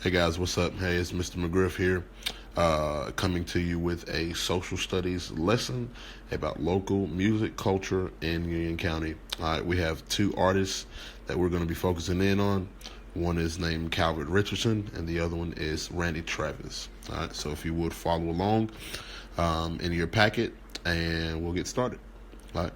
Hey guys, what's up? Hey, it's Mr. McGriff here, coming to you with a social studies lesson about local music culture in Union County. All right, we have two artists that we're going to be focusing in on. One is named Calvin Richardson, and the other one is Randy Travis. All right, so if you would follow along in your packet, and we'll get started. All right.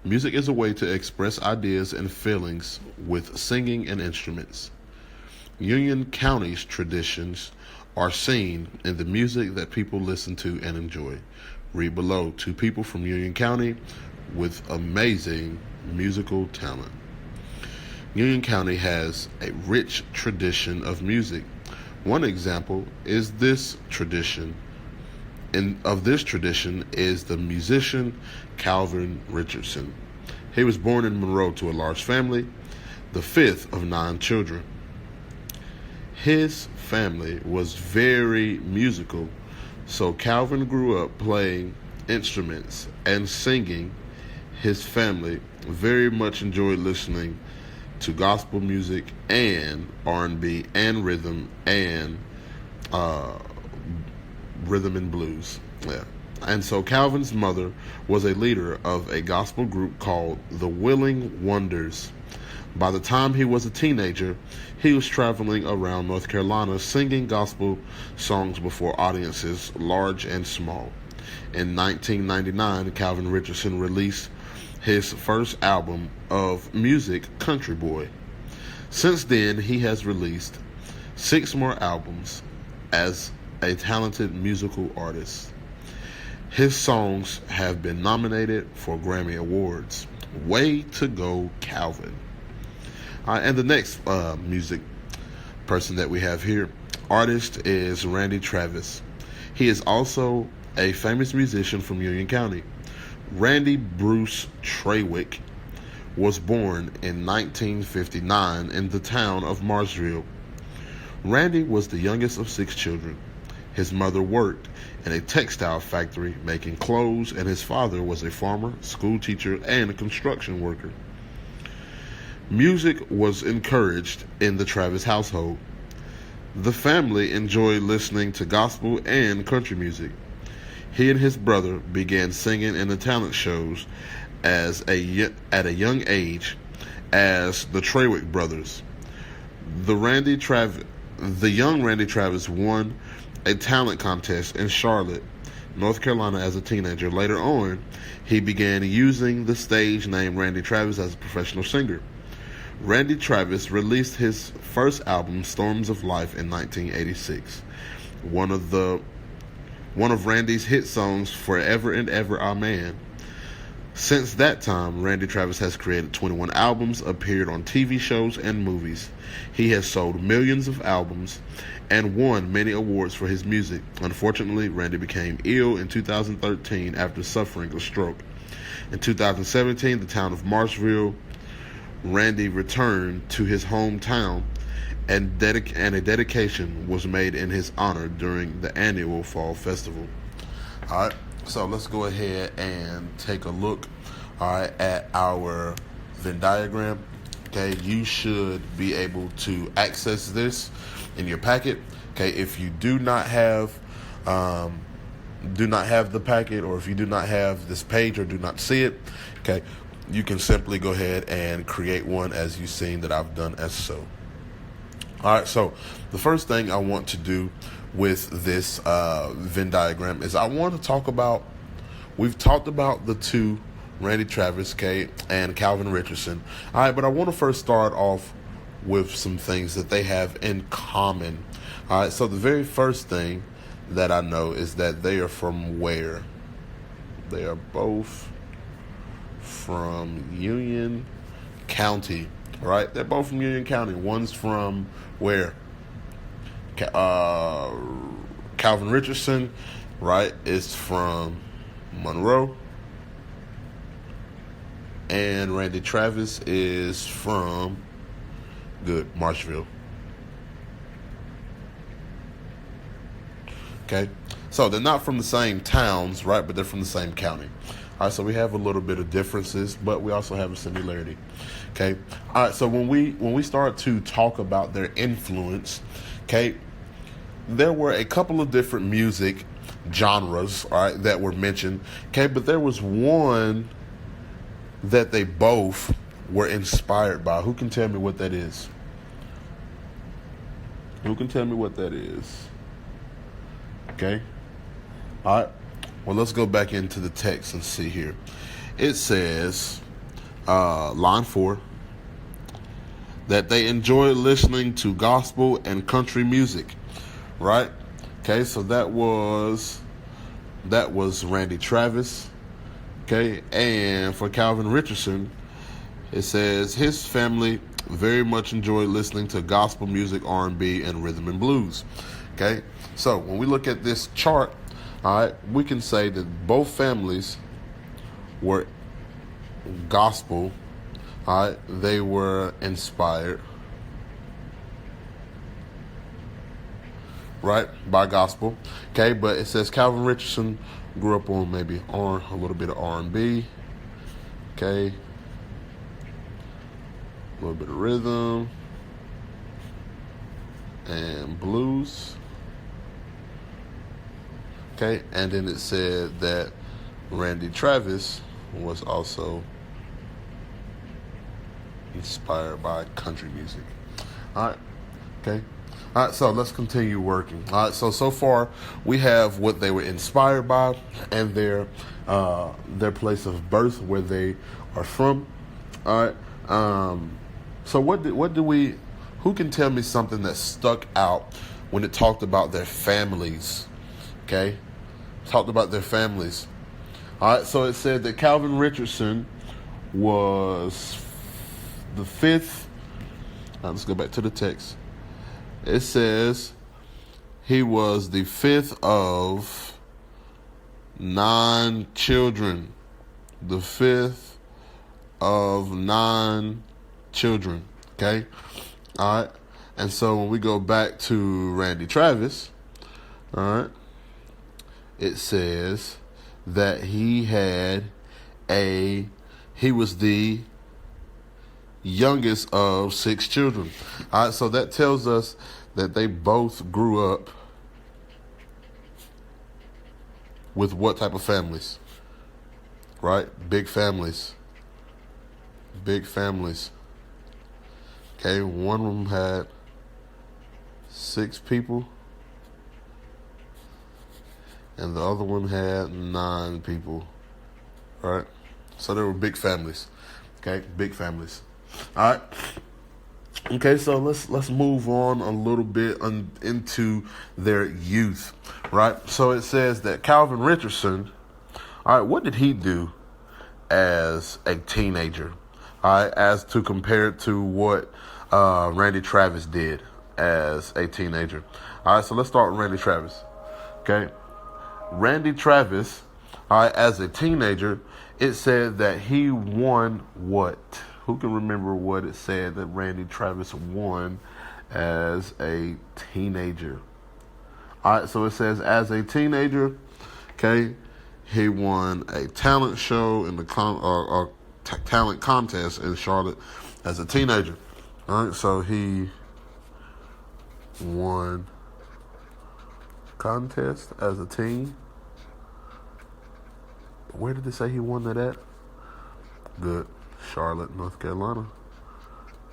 Music is a way to express ideas and feelings with singing and instruments. Union County's traditions are seen in the music that people listen to and enjoy. Read below, two people from Union County with amazing musical talent. Union County has a rich tradition of music. One example is this tradition. Of this tradition is the musician Calvin Richardson. He was born in Monroe to a large family, the fifth of 9 children. His family was very musical, so Calvin grew up playing instruments and singing. His family very much enjoyed listening to gospel music and R&B and rhythm and blues. Yeah. And so Calvin's mother was a leader of a gospel group called the Willing Wonders. By the time he was a teenager, he was traveling around North Carolina singing gospel songs before audiences large and small. In 1999, Calvin Richardson released his first album of music, Country Boy. Since then, he has released 6 more albums as a talented musical artist. His songs have been nominated for Grammy Awards. Way to go, Calvin. And the next music person that we have here, artist, is Randy Travis. He is also a famous musician from Union County. Randy Bruce Trawick was born in 1959 in the town of Marshville. Randy was the youngest of 6 children. His mother worked in a textile factory making clothes, and his father was a farmer, school teacher, and a construction worker. Music was encouraged in the Travis household. The family enjoyed listening to gospel and country music. He and his brother began singing in the talent shows at a young age as the Trawick brothers. The young Randy Travis won a talent contest in Charlotte, North Carolina as a teenager. Later on, he began using the stage name Randy Travis as a professional singer. Randy Travis released his first album, Storms of Life, in 1986. One of Randy's hit songs, Forever and Ever Amen. Since that time, Randy Travis has created 21 albums, appeared on TV shows and movies. He has sold millions of albums and won many awards for his music. Unfortunately, Randy became ill in 2013 after suffering a stroke. In 2017, the town of Marshville, Randy returned to his hometown, and a dedication was made in his honor during the annual Fall Festival. All right, so let's go ahead and take a look, all right, at our Venn diagram. Okay, you should be able to access this in your packet. Okay, if you do not have the packet, or if you do not have this page or do not see it, okay, you can simply go ahead and create one as you've seen that I've done as so. All right, so the first thing I want to do with this Venn diagram is I want to talk about, we've talked about the two, Randy Travis, and Calvin Richardson. All right, but I want to first start off with some things that they have in common. All right, so the very first thing that I know is that they are from where? They are both from Union County, right? They're both from Union County. One's from where? Calvin Richardson, right, is from Monroe. And Randy Travis is from, Marshville. Okay, so they're not from the same towns, right, but they're from the same county. All right, so we have a little bit of differences, but we also have a similarity. Okay. All right, so when we start to talk about their influence, okay, there were a couple of different music genres, all right, that were mentioned. Okay, but there was one that they both were inspired by. Who can tell me what that is? Who can tell me what that is? Okay. All right. Well, let's go back into the text and see here. It says, line 4, that they enjoy listening to gospel and country music, right? Okay, so that was Randy Travis. Okay, and for Calvin Richardson, it says his family very much enjoyed listening to gospel music, R&B, and rhythm and blues. Okay, so when we look at this chart, all right, we can say that both families were gospel. All right, they were inspired, right, by gospel. Okay, but it says Calvin Richardson grew up on maybe a little bit of R&B. Okay, a little bit of rhythm and blues. Okay, and then it said that Randy Travis was also inspired by country music. All right, okay. All right, so let's continue working. All right, so far we have what they were inspired by and their place of birth, where they are from. All right. So who can tell me something that stuck out when it talked about their families? Okay, talked about their families. All right, so it said that Calvin Richardson was the fifth. Let's go back to the text. It says he was the fifth of 9 children. The fifth of 9 children. Okay? All right. And so when we go back to Randy Travis, all right, it says that he was the youngest of 6 children. All right, so that tells us that they both grew up with what type of families? Right? Big families. Big families. Okay, one of them had 6 people, and the other one had 9 people. Right? So they were big families. Okay, big families. All right. Okay, so let's move on a little bit into their youth, right? So it says that Calvin Richardson, all right, what did he do as a teenager? All right, as to compare it to what Randy Travis did as a teenager. All right, so let's start with Randy Travis. Okay, Randy Travis, all right, as a teenager, it said that he won what? Who can remember what it said that Randy Travis won as a teenager? All right, so it says as a teenager, okay, he won a talent show in the talent contest in Charlotte as a teenager. All right, so he won contest as a teen. Where did it say he won that at? Good. Charlotte, North Carolina.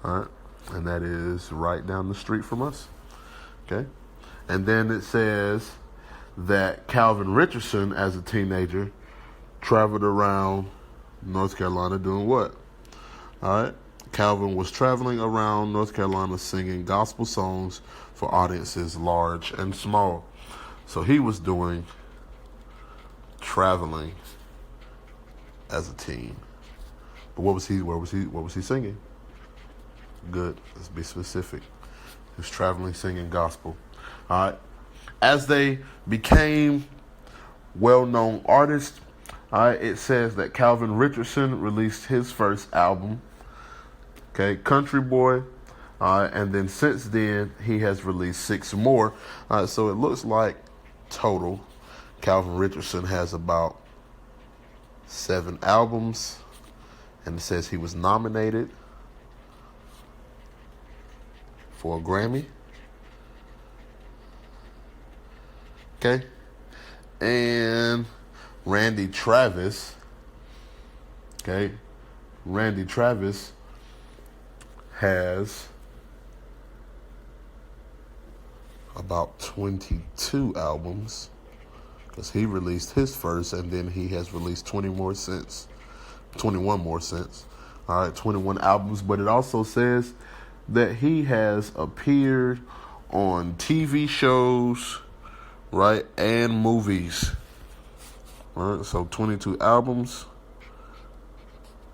All right. And that is right down the street from us. Okay. And then it says that Calvin Richardson, as a teenager, traveled around North Carolina doing what? All right. Calvin was traveling around North Carolina singing gospel songs for audiences large and small. So he was doing traveling as a teen. But where was he singing? Good. Let's be specific. He was traveling singing gospel. All right. As they became well-known artists, all right, it says that Calvin Richardson released his first album, okay, Country Boy, and then since then he has released 6 more. So it looks like total Calvin Richardson has about 7 albums. And it says he was nominated for a Grammy. Okay. And Randy Travis. Okay. Randy Travis has about 22 albums, because he released his first and then he has released 21 more since. All right, 21 albums. But it also says that he has appeared on TV shows, right, and movies. All right, so 22 albums,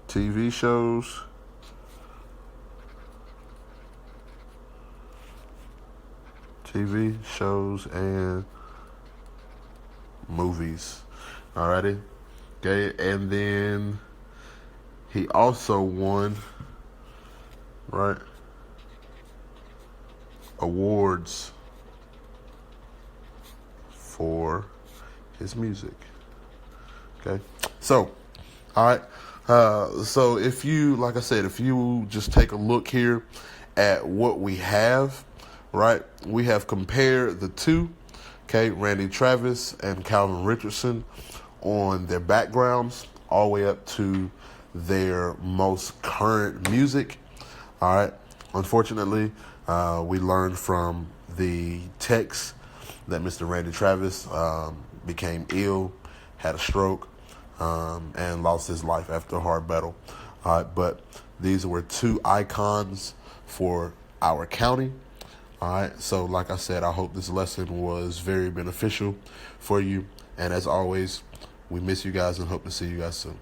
TV shows, and movies. Alrighty. Okay, and then he also won, right, awards for his music. Okay, so, all right. So if you, like I said, if you just take a look here at what we have, right, we have compared the two, okay, Randy Travis and Calvin Richardson, on their backgrounds all the way up to their most current music. All right. Unfortunately, we learned from the text that Mr. Randy Travis became ill, had a stroke, and lost his life after a hard battle. But these were two icons for our county. All right. So, like I said, I hope this lesson was very beneficial for you. And as always, we miss you guys and hope to see you guys soon.